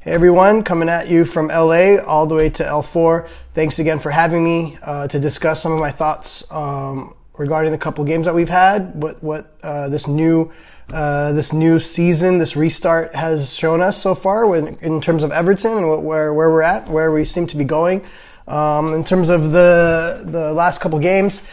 Hey everyone, coming at you from LA all the way to L4. Thanks again for having me to discuss some of my thoughts regarding the couple games that we've had, what this new season, this restart has shown us so far in terms of Everton and where we're at, where we seem to be going. In terms of the last couple games,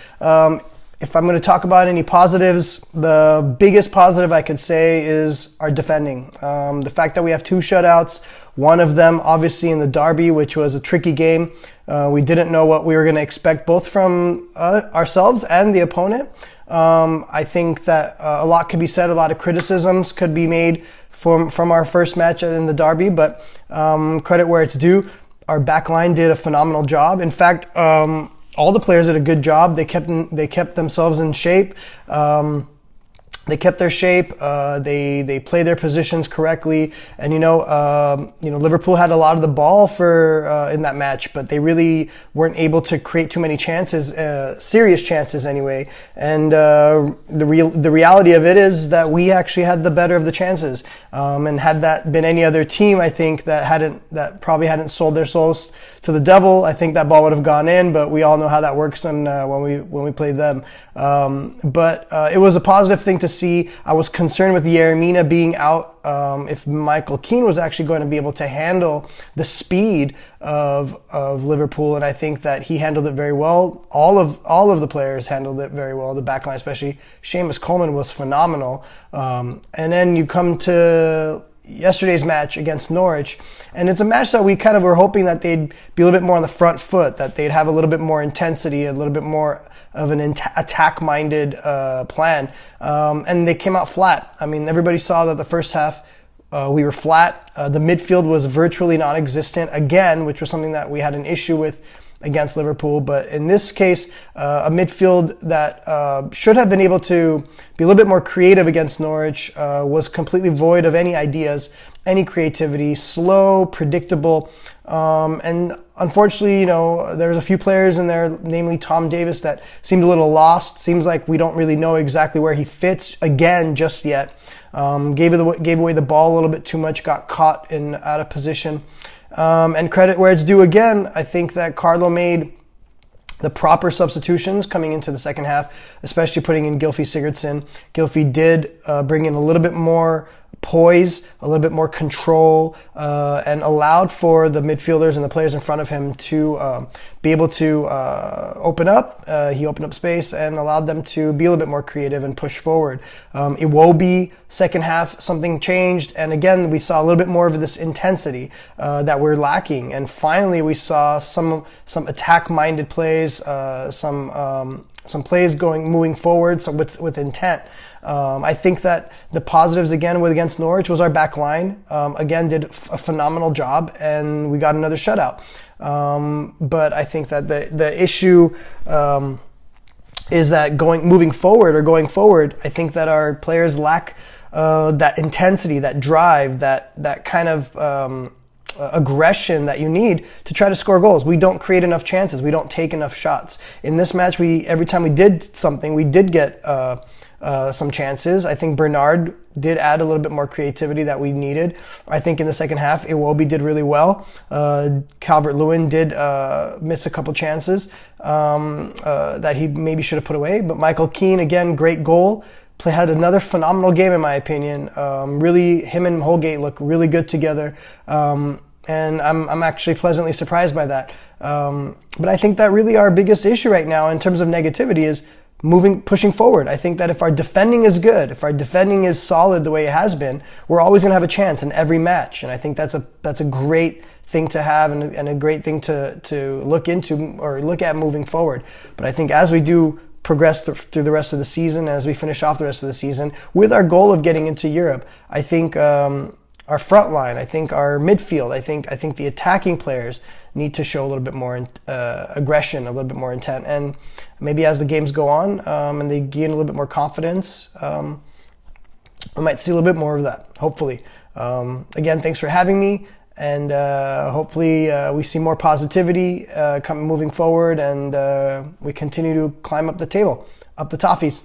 if I'm going to talk about any positives, the biggest positive I could say is our defending. The fact that we have two shutouts, one of them obviously in the derby, which was a tricky game. We didn't know what we were going to expect both from ourselves and the opponent. I think that a lot could be said, a lot of criticisms could be made from our first match in the derby, but credit where it's due. Our back line did a phenomenal job. In fact, all the players did a good job. They kept themselves in shape. They kept their shape. They played their positions correctly. And Liverpool had a lot of the ball in that match, but they really weren't able to create too many chances, serious chances anyway. And the reality of it is that we actually had the better of the chances. And had that been any other team, I think that probably hadn't sold their souls to the devil, I think that ball would have gone in. But we all know how that works when we play them. But it was a positive thing to see. I was concerned with Yeremina being out, if Michael Keane was actually going to be able to handle the speed of Liverpool, and I think that he handled it very well. All of the players handled it very well. The backline, especially Seamus Coleman, was phenomenal. And then you come to yesterday's match against Norwich, and it's a match that we kind of were hoping that they'd be a little bit more on the front foot, that they'd have a little bit more intensity, a little bit more of an attack-minded plan, and they came out flat. I mean, everybody saw that the first half we were flat. The midfield was virtually non-existent again, which was something that we had an issue with against Liverpool. But in this case, a midfield that should have been able to be a little bit more creative against Norwich was completely void of any ideas, any creativity, slow, predictable, and unfortunately, there's a few players in there, namely Tom Davis, that seemed a little lost. Seems like we don't really know exactly where he fits again just yet. Gave away the ball a little bit too much, got caught out of position. And credit where it's due again, I think that Carlo made the proper substitutions coming into the second half, especially putting in Gylfi Sigurdsson. Gylfi did bring in a little bit more poise, a little bit more control, and allowed for the midfielders and the players in front of him to be able to open up. He opened up space and allowed them to be a little bit more creative and push forward. Iwobi, second half, something changed, and again we saw a little bit more of this intensity that we're lacking. And finally, we saw some attack-minded plays, some plays moving forward, so with intent. I think that the positives again against Norwich was our back line. Again, did a phenomenal job, and we got another shutout. But I think that the issue is that going forward, I think that our players lack that intensity, that drive, that kind of aggression that you need to try to score goals. We don't create enough chances. We don't take enough shots. In this match, every time we did something, we did get some chances. I think Bernard did add a little bit more creativity that we needed. I think in the second half, Iwobi did really well. Calvert-Lewin did miss a couple chances that he maybe should have put away. But Michael Keane, again, great goal. Had another phenomenal game, in my opinion. Really, him and Holgate look really good together. And I'm actually pleasantly surprised by that. But I think that really our biggest issue right now in terms of negativity is pushing forward. I think that if our defending is good, if our defending is solid the way it has been, we're always going to have a chance in every match. And I think that's a great thing to have and a great thing to look into or look at moving forward. But I think as we do progress through the rest of the season, as we finish off the rest of the season, with our goal of getting into Europe, I think our front line, I think our midfield, I think the attacking players need to show a little bit more aggression, a little bit more intent. And maybe as the games go on and they gain a little bit more confidence, we might see a little bit more of that, hopefully. Again, thanks for having me. And hopefully we see more positivity moving forward, and we continue to climb up the table, up the Toffees.